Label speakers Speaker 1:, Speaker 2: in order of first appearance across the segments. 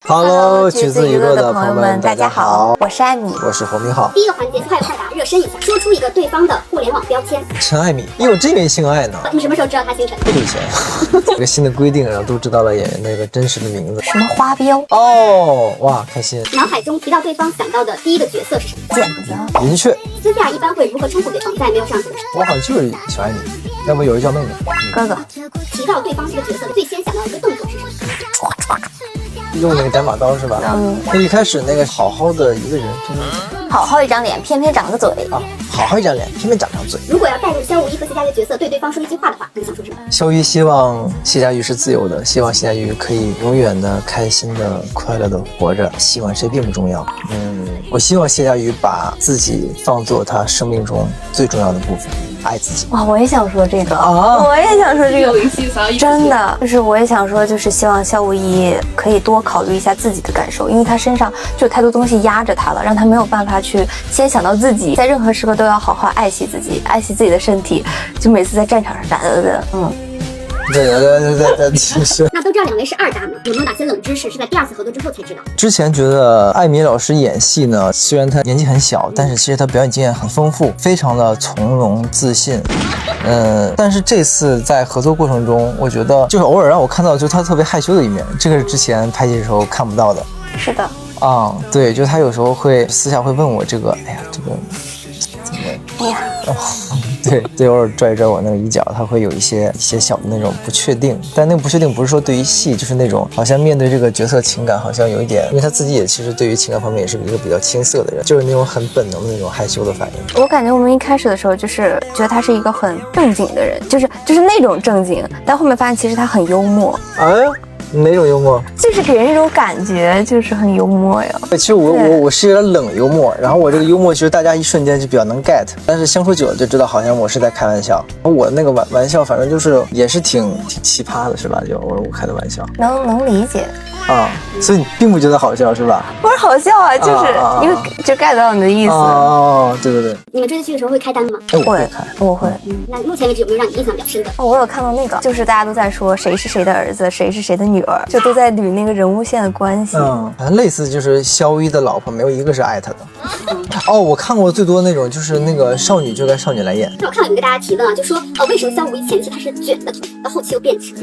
Speaker 1: Hello，橘子娱乐的朋友们，大家好，
Speaker 2: 我是艾米，
Speaker 1: 我是侯明浩。
Speaker 3: 第一个环节，快问快答，热身一下，说出一个对方的互联网标签。
Speaker 1: 陈艾米，你有这位姓艾呢？
Speaker 3: 你什么时候知道他姓陈？
Speaker 1: 不久前，这个新的规定，然后都知道了演员那个真实的名字。
Speaker 2: 什么花标？
Speaker 1: 哦，哇，开心。
Speaker 3: 脑海中提到对方想到的第一个角色是什么？
Speaker 2: 剪子。
Speaker 1: 云雀。
Speaker 3: 私下一般会如何称呼对方？在没有上节目时，
Speaker 1: 我好像就是小艾米，要不有人叫妹妹。
Speaker 2: 哥哥。
Speaker 3: 提到对方这个角色，最先想到的一个动作是什么？
Speaker 1: 用那个斩马刀是吧？一开始那个好好的一个人，
Speaker 2: 好好一张脸，偏偏长了个嘴
Speaker 1: 啊！好好一张脸，偏偏长张嘴。
Speaker 3: 如果要带入肖无一和谢佳瑜角色，对对方说一句话的话，你想说什么？
Speaker 1: 肖一希望谢佳瑜是自由的，希望谢佳瑜可以永远的开心的、快乐的活着。希望谁并不重要。我希望谢佳瑜把自己放作他生命中最重要的部分。爱自己。
Speaker 2: 哇，我也想说这个啊，我也想说这个，真的就是我也想说，就是希望肖无一可以多考虑一下自己的感受，因为他身上就有太多东西压着他了，让他没有办法去先想到自己，在任何时刻都要好好爱惜自己，爱惜自己的身体，就每次在战场上
Speaker 1: 对，其实
Speaker 3: 那都知道两位是二搭吗？有没有哪些冷知识是在第二次合作之后才知道？
Speaker 1: 之前觉得艾米老师演戏呢，虽然她年纪很小，但是其实她表演经验很丰富，非常的从容自信。但是这次在合作过程中，我觉得就是偶尔让我看到就是她特别害羞的一面，这个是之前拍戏的时候看不到的。
Speaker 2: 是的。
Speaker 1: 对，就她有时候会私下会问我这个，哎呀，这个怎么？
Speaker 2: 哎呀。
Speaker 1: 对，偶尔拽一拽我那个衣角，他会有一些小的那种不确定，但那个不确定不是说对于戏，就是那种好像面对这个角色情感好像有一点，因为他自己也其实对于情感方面也是一个比较青涩的人，就是那种很本能的那种害羞的反应。
Speaker 2: 我感觉我们一开始的时候就是觉得他是一个很正经的人，就是那种正经，但后面发现其实他很幽默。
Speaker 1: 哪种幽默？
Speaker 2: 就是给人一种感觉，就是很幽默呀。
Speaker 1: 其实我是有点冷幽默，然后我这个幽默其实大家一瞬间就比较能 get， 但是相处久了就知道好像我是在开玩笑。我那个玩笑反正就是也是挺奇葩的，是吧？就我开的玩笑，
Speaker 2: 能理解
Speaker 1: 所以你并不觉得好笑是吧？
Speaker 2: 不是好笑啊，就是因为就 get 到你的意思。
Speaker 1: 对。
Speaker 3: 你们追剧的时候会开单吗？
Speaker 2: 我会。
Speaker 3: 那目前为止有没有让你印象比较深的？
Speaker 2: 我有看到那个，就是大家都在说谁是谁的儿子，谁是谁的女儿，就都在捋那个人物线的关系。
Speaker 1: 反正类似就是肖一的老婆没有一个是爱他的。我看过最多那种就是那个少女就该少女来演。
Speaker 3: 我看到有一个大家提问就说为什么肖无一前期他是卷的头，到后期又变直？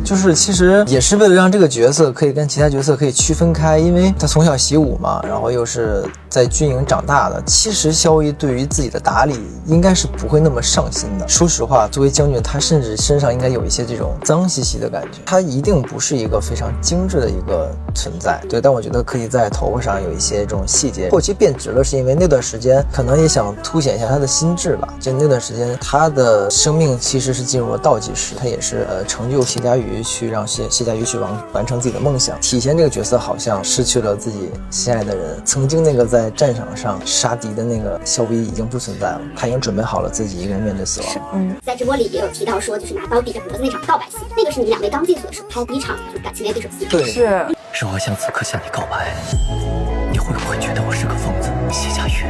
Speaker 1: 就是其实也是为了让这个角色可以跟其他角色可以区分开，因为他从小习武嘛，然后又是在军营长大的。其实肖一对于自己的打理应该是不会那么上心的。说实话，作为将军，他甚至身上应该有一些这种脏兮兮的感觉，他一定不是一个非常精致的一个存在。对，但我觉得可以在头发上有一些这种细节。后期变直了，是因为那段时间可能也想凸显一下他的心智吧。就那段时间，他的生命其实是进入了倒计时，他也是成就谢佳瑜去让谢佳瑜去完成自己的梦想。体现这个角色好像失去了自己心爱的人，曾经那个在战场上杀敌的那个肖一已经不存在了，他已经准备好了自己一个人面对死亡。
Speaker 3: 在直播里也有提到说，就是拿刀抵着脖子那场告白戏，那个是你们两位刚进组的时候拍的第一场就是感情类对手戏。
Speaker 1: 对，
Speaker 4: 是我想此刻向你告白，你会不会觉得我是个疯子？谢佳瑜，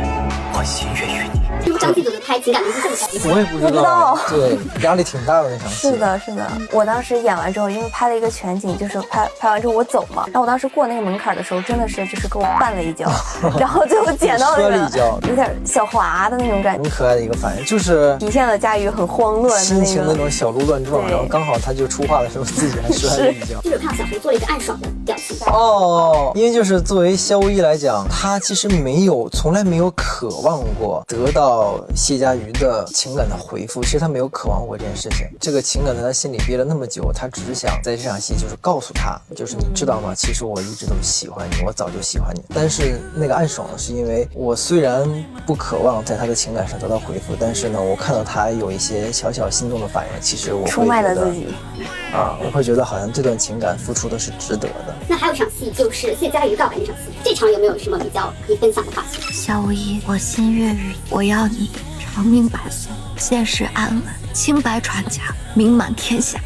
Speaker 4: 我心悦于你。
Speaker 3: 刚进组的拍情感的是这么高，
Speaker 1: 我也不知道，对，压力挺大的那场戏。
Speaker 2: 是的，我当时演完之后，因为拍了一个全景，就是拍完之后我走嘛，然后我当时过那个门槛的时候，真的是就是给我绊了一跤，然后最后捡到那个有点小滑的那种感觉。
Speaker 1: 很可爱的一个反应，就是
Speaker 2: 体现了佳瑜很慌乱的
Speaker 1: 心情那种小鹿乱撞，然后刚好他就出话的时候自己还摔了一跤。
Speaker 3: 就是看到小胡做了一个暗爽的表情。
Speaker 1: 因为就是作为肖一来讲，他其实从来没有渴望过得到谢佳瑜的情感的回复，其实他没有渴望过这件事情。这个情感在他心里憋了那么久，他只是想在这场戏就是告诉他，就是你知道吗？其实我一直都喜欢你，我早就喜欢你。但是那个暗爽是因为我虽然不渴望在他的情感上得到回复，但是呢，我看到他有一些小心动的反应，其实我会
Speaker 2: 出卖了自己
Speaker 1: 我会觉得好像这段情感付出的是值得的。
Speaker 3: 那还有一场戏就是谢佳瑜告白那场戏，这场有没有什么比较可以分享的话题？
Speaker 5: 肖无一，我心悦于你，我要你长命百岁，现世安稳，清白传家，名满天下。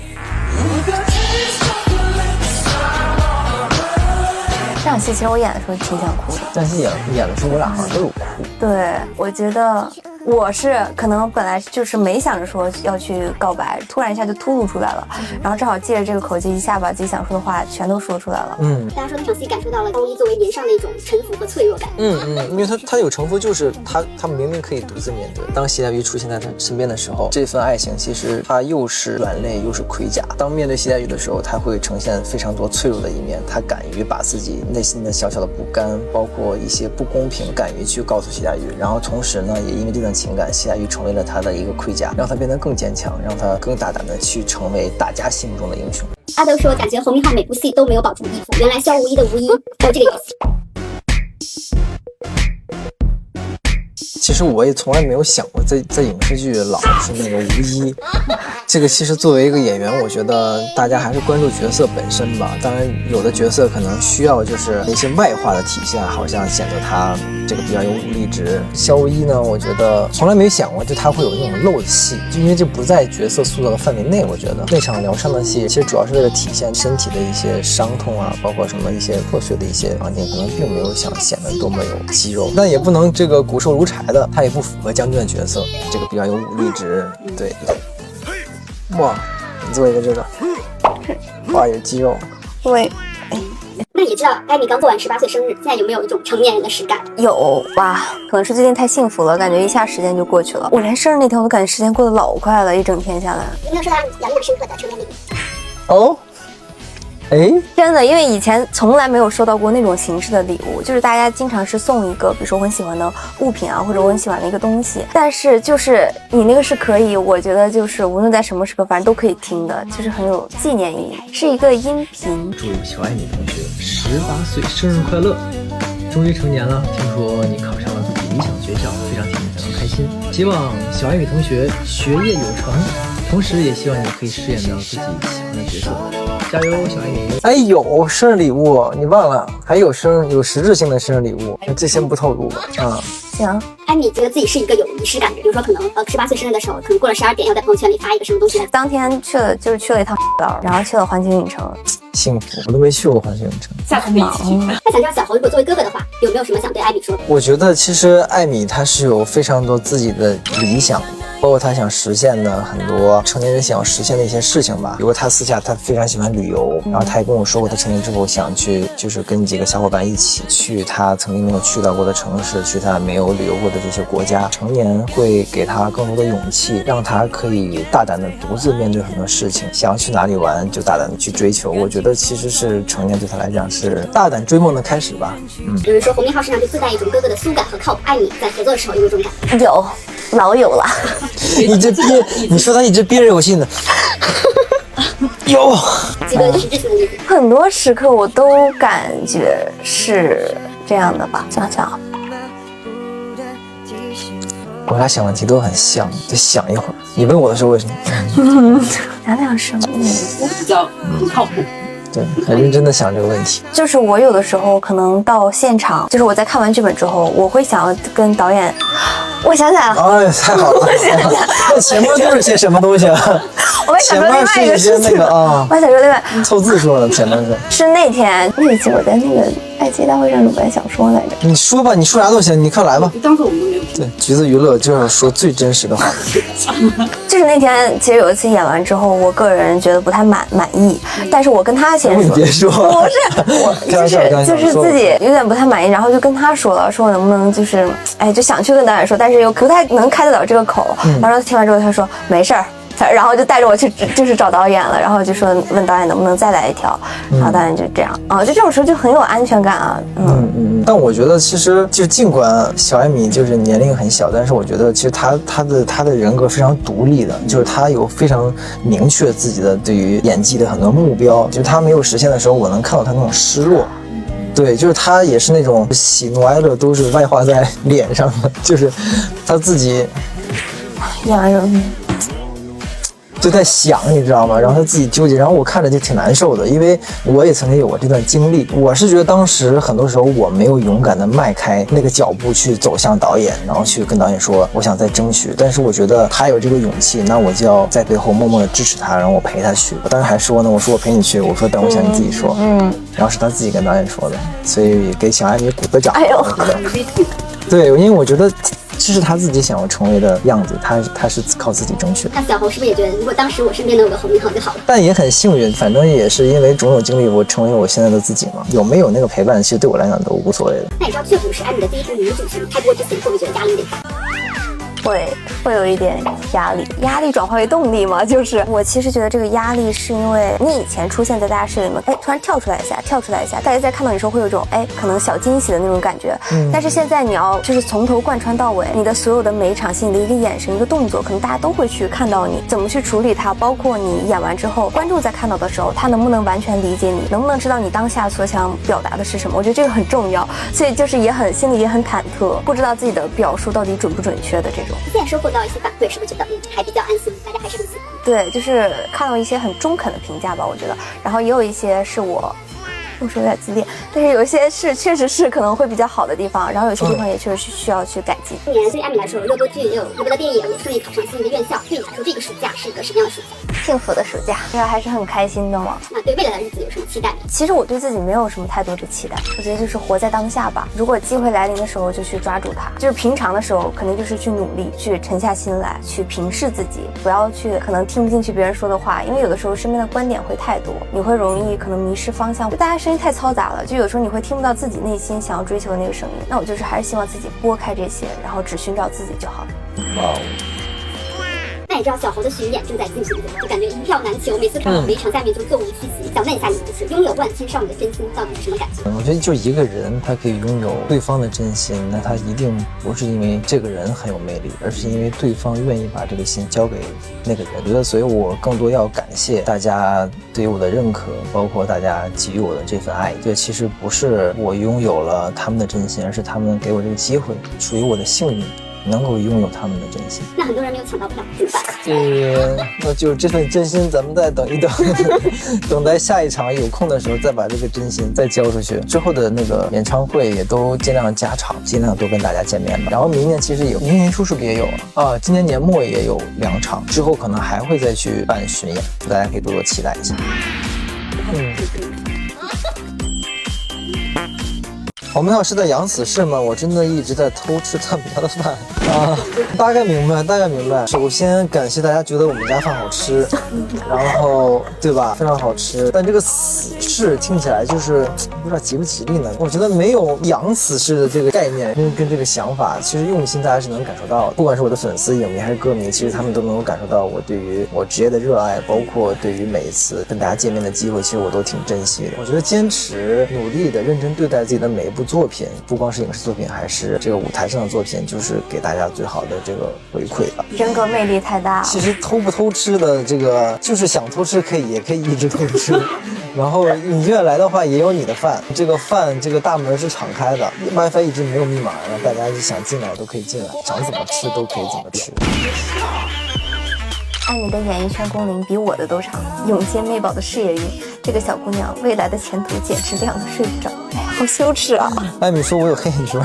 Speaker 2: 这场戏其实我演的时候挺想哭的。
Speaker 1: 这场戏演的时候我俩好像都有哭。
Speaker 2: 对，我觉得我是可能本来就是没想着说要去告白，突然一下就突如出来了，然后正好借着这个口气，一下把自己想说的话全都说出来了。
Speaker 3: 大家说那场戏感受到了高一作为年少那种沉浮和脆弱感。
Speaker 1: 因为他有城府，就是他明明可以独自面对，当谢佳瑜出现在他身边的时候，这份爱情其实他又是软肋又是盔甲。当面对谢佳瑜的时候，他会呈现非常多脆弱的一面，他敢于把自己内心的小小的不甘，包括一些不公平，敢于去告诉谢佳瑜。然后同时呢，也因为这段情感，谢佳瑜成为了他的一个盔甲，让他变得更坚强，让他更大胆的去成为大家心目中的英雄。
Speaker 3: 阿德说，感觉侯明昊每部戏都没有保住衣服，原来萧无一的无一还有这个意思。
Speaker 1: 其实我也从来没有想过在影视剧老是那个无一，这个其实作为一个演员，我觉得大家还是关注角色本身吧。当然，有的角色可能需要就是一些外化的体现，好像显得他这个比较有武力值。萧无一呢，我觉得从来没想过就他会有那种漏戏，就因为这不在角色塑造的范围内。我觉得那场疗伤的戏，其实主要是为了体现身体的一些伤痛啊，包括什么一些破碎的一些场景，可能并没有想显得多么有肌肉，但也不能这个骨瘦如柴的，他也不符合将军的角色，这个比较有武力值。对，哇，你做一个这个，哇，有肌肉。
Speaker 2: 对，
Speaker 3: 那也知道艾米刚过完18岁生日，现在有没有一种成年人的实感？
Speaker 2: 有哇，可能是最近太幸福了，感觉一下时间就过去了。我连生日那天我都感觉时间过得老快了，一整天下来。
Speaker 3: 有没有收到让你深刻的成年礼物？
Speaker 1: 哦。
Speaker 2: 真的，因为以前从来没有收到过那种形式的礼物，就是大家经常是送一个，比如说我很喜欢的物品啊，或者我很喜欢的一个东西，但是就是你那个是可以，我觉得就是无论在什么时刻，反正都可以听的，就是很有纪念意义，是一个音频。
Speaker 4: 祝小艾米同学18岁生日快乐！终于成年了，听说你考上了自己理想学校，非常替你感到开心。希望小艾米同学学业有成，同时也希望你可以饰演到自己喜欢的角色。加油，小艾米！
Speaker 1: 哎呦，生日礼物你忘了？还有实质性的生日礼物，这先不透露吧。
Speaker 2: 行。
Speaker 3: 艾米觉得自己是一个有仪式感的，比如说可能18岁生日的时候，可能过了12点要在朋友圈里发一个什么东西。
Speaker 2: 当天去了一趟岛，然后去了环球影城。
Speaker 1: 幸福，我都没去过环球影城。
Speaker 3: 下次可以一起去。那想知道小侯如果作为哥哥的话，有没有什么想对艾米说的？
Speaker 1: 我觉得其实艾米她是有非常多自己的理想，包括她想实现的很多成年人想要实现的一些事情吧。比如她私下她非常喜欢旅游，然后她也跟我说过，她成年之后想去就是跟几个小伙伴一起去她曾经没有去到过的城市，去她没有旅游过的这些国家。成年会给她更多的勇气，让她可以大胆的独自面对很多事情，想要去哪里玩就大胆的去追求。我觉得其实是成年对她来讲是大胆追梦的开始吧。
Speaker 3: 有人说侯明昊身上就自带一种哥哥的苏感和靠谱，艾米在合作的时候有没有这种感觉？
Speaker 2: 有，老有了。
Speaker 1: 你说他一直憋着有劲的。有
Speaker 3: 几个实质性的例子。
Speaker 2: 很多时刻我都感觉是这样的吧。想想，
Speaker 1: 我俩想问题都很像，得想一会儿。你问我的时候为什么？
Speaker 2: 想想什么？
Speaker 6: 我比较不靠谱。
Speaker 1: 对，很认真的想这个问题。
Speaker 2: 就是我有的时候可能到现场，就是我在看完剧本之后，我会想要跟导演，我想起来了，
Speaker 1: 哎，太好了！那前面都是些什么东西啊？
Speaker 2: 我还想说另外一个事情，我还想说另外
Speaker 1: 凑字说的，前面
Speaker 2: 是那天那期我在那个爱奇艺大会上，我本来想说来着。
Speaker 1: 你说吧，你说啥都行，你快来吧。
Speaker 6: 当时我们都没有。
Speaker 1: 对，橘子娱乐就要说最真实的话。
Speaker 2: 就是那天，其实有一次演完之后，我个人觉得不太满意，但是我跟他先说，
Speaker 1: 你别说，
Speaker 2: 不是我就是自己有点不太满意，然后就跟他说了，说我能不能就是就想去跟导演说，但是又不太能开得了这个口。然后听完之后他说没事儿。然后就带着我去，就是找导演了，然后就说问导演能不能再来一条，然后导演就这样啊，就这种时候就很有安全感啊。
Speaker 1: 但我觉得其实就尽管小艾米就是年龄很小，但是我觉得其实她的人格非常独立的，就是她有非常明确自己的对于演技的很多目标，就是她没有实现的时候，我能看到她那种失落。对，就是她也是那种喜怒哀乐都是外化在脸上的，就是她自己
Speaker 2: 演完之后。
Speaker 1: 就在想，你知道吗？然后他自己纠结，然后我看着就挺难受的，因为我也曾经有过这段经历。我是觉得当时很多时候我没有勇敢的迈开那个脚步去走向导演，然后去跟导演说我想再争取。但是我觉得他有这个勇气，那我就要在背后默默的支持他，然后我陪他去。我当时还说呢，我说我陪你去，我说等我想你自己说。然后是他自己跟导演说的，所以给小艾米鼓个掌。
Speaker 2: 哎呦，
Speaker 1: 对，因为我觉得这是他自己想要成为的样子，他是靠自己争取的。
Speaker 3: 那小侯是不是也觉得，如果当时我身边能有个侯明昊就好了？
Speaker 1: 但也很幸运，反正也是因为种种经历，我成为我现在的自己嘛。有没有那个陪伴，其实对我来讲都无所谓的。
Speaker 3: 那你知道《血统》是艾米的第一部女主剧，开播之前会不会觉得压力有点大？
Speaker 2: 会有一点压力转化为动力嘛？就是我其实觉得这个压力是因为你以前出现在大家视野里面，突然跳出来一下，大家在看到你时候会有一种可能小惊喜的那种感觉。但是现在你要就是从头贯穿到尾，你的所有的每一场戏，你的一个眼神、一个动作，可能大家都会去看到你怎么去处理它，包括你演完之后，观众在看到的时候，他能不能完全理解你，能不能知道你当下所想表达的是什么？我觉得这个很重要，所以就是心里也很忐忑，不知道自己的表述到底准不准确的这种。
Speaker 3: 现在收获到一些反馈，是不是觉得还比较安心，大家还是很喜欢？
Speaker 2: 对，就是看到一些很中肯的评价吧，我觉得，然后也有一些是我说有点自恋，但是有一些是确实是可能会比较好的地方，然后有些地方也确实是需要去改进。
Speaker 3: 今年对于艾米来说，有热播剧，也有热播的电影，也顺利考上心仪的院校。对你来说，这个暑假是一个什么样的暑假？
Speaker 2: 幸福的暑假，这个还是很开心的嘛。
Speaker 3: 那对未来的日子有什么期待？
Speaker 2: 其实我对自己没有什么太多的期待，我觉得就是活在当下吧。如果机会来临的时候，就去抓住它。就是平常的时候，肯定就是去努力，去沉下心来，去平视自己，不要去可能听不进去别人说的话，因为有的时候身边的观点会太多，你会容易可能迷失方向。就大家声音太嘈杂了，就有时候你会听不到自己内心想要追求的那个声音。那我就是还是希望自己拨开这些，然后只寻找自己就好了。
Speaker 1: 哇哦！
Speaker 3: 那你知道小侯的巡演正在进行中，就感觉一票难求，每次看到每一场下面就座无虚席。想问一下你，就是拥有万千少女的真心到底是什么感觉？
Speaker 1: 我觉得就一个人，他可以拥有对方的真心，那他一定不是因为这个人很有魅力，而是因为对方愿意把这个心交给那个人。我觉得，所以我更多要感谢大家对于我的认可，包括大家给予我的这份爱。这其实不是我拥有了他们的真心，而是他们给我这个机会，属于我的幸运。能够拥有他们的真心，
Speaker 3: 那很多人没有抢到票怎么办？
Speaker 1: 那就这份真心，咱们再等一等，等待下一场有空的时候再把这个真心再交出去。之后的那个演唱会也都尽量加场，尽量多跟大家见面吧。然后明年其实明年初是不是也有啊？今年年末也有2场，之后可能还会再去办巡演，大家可以多多期待一下。我们要是在扬子市吗？我真的一直在偷吃他们家的饭啊！大概明白。首先感谢大家觉得我们家饭好吃，然后对吧，非常好吃。但这个死市听起来就是不知道吉不吉利呢？我觉得没有扬死市的这个概念跟这个想法，其实用心大家是能感受到的。不管是我的粉丝、影迷还是歌迷，其实他们都能够感受到我对于我职业的热爱，包括对于每一次跟大家见面的机会，其实我都挺珍惜的。我觉得坚持努力的认真对待自己的每一部作品，不光是影视作品，还是这个舞台上的作品，就是给大家最好的这个回馈吧。
Speaker 2: 人格魅力太大了。
Speaker 1: 其实偷不偷吃的这个，就是想偷吃也可以一直偷吃。然后你愿意来的话，也有你的饭。这个饭这个大门是敞开的 ，WiFi 一直没有密码，然后大家想进来都可以进来，想怎么吃都可以怎么吃。
Speaker 2: 艾米的演艺圈工龄比我的都长，永接媚宝的事业运，这个小姑娘未来的前途简直亮得睡不着。哎呀，好羞耻啊！
Speaker 1: 艾米说我有黑眼圈。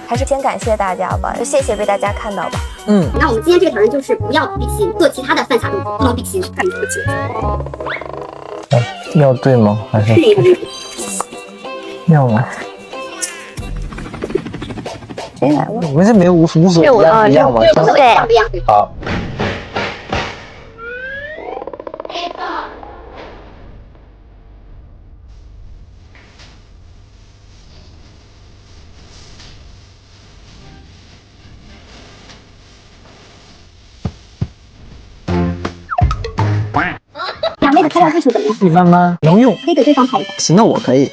Speaker 2: 还是先感谢大家吧，就谢谢被大家看到吧。
Speaker 3: 那我们今天这个挑战就是不要比心，做其他的犯傻动作，不能比心，看你怎么解。
Speaker 1: 要对吗？还是要吗？
Speaker 2: 谁来了？
Speaker 1: 我们这没有无所谓，一样吗？
Speaker 2: 对，
Speaker 1: 好。
Speaker 3: 两位的拍照技术怎么样？
Speaker 1: 一般般，能用，
Speaker 3: 可以给对方拍一下。
Speaker 1: 行，那我可以。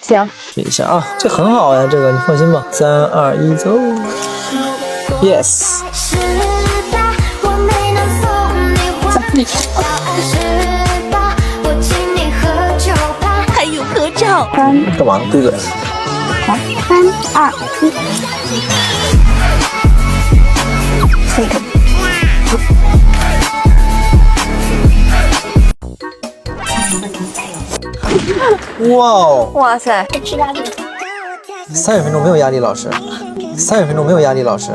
Speaker 2: 行，
Speaker 1: 试一下啊，这很好呀，这个你放心吧。3、2、1，走。Yes。
Speaker 5: 还有合照。
Speaker 1: 干嘛？对个。
Speaker 3: 来，3、2、1。
Speaker 1: 哇哦！
Speaker 2: 哇塞
Speaker 3: 吃压力。
Speaker 1: 30分钟没有压力，老师。30分钟没有压力，老师。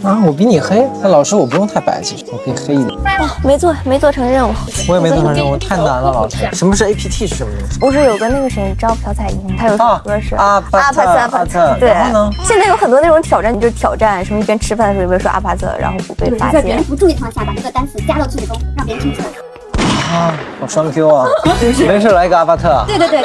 Speaker 1: 啊，我比你黑。那老师我不用太白，其实我可以黑一点。
Speaker 2: 哦，没做成任务。
Speaker 1: 我也没做成任务，太难了，老师。什么是 APT 是什么东西？
Speaker 2: 不是有个那个谁，你知道朴彩英，她有首歌是
Speaker 1: 阿帕特，
Speaker 2: 对。
Speaker 1: 然后呢？
Speaker 2: 现在有很多那种挑战，你就挑战什么一边吃饭的时候一边说阿帕特，然后不被发现。
Speaker 3: 在别人不注意的情况下，把这个单词加到句子中，让别人听出来。
Speaker 1: 啊，好双 Q 啊！没事来个阿帕特。
Speaker 3: 对。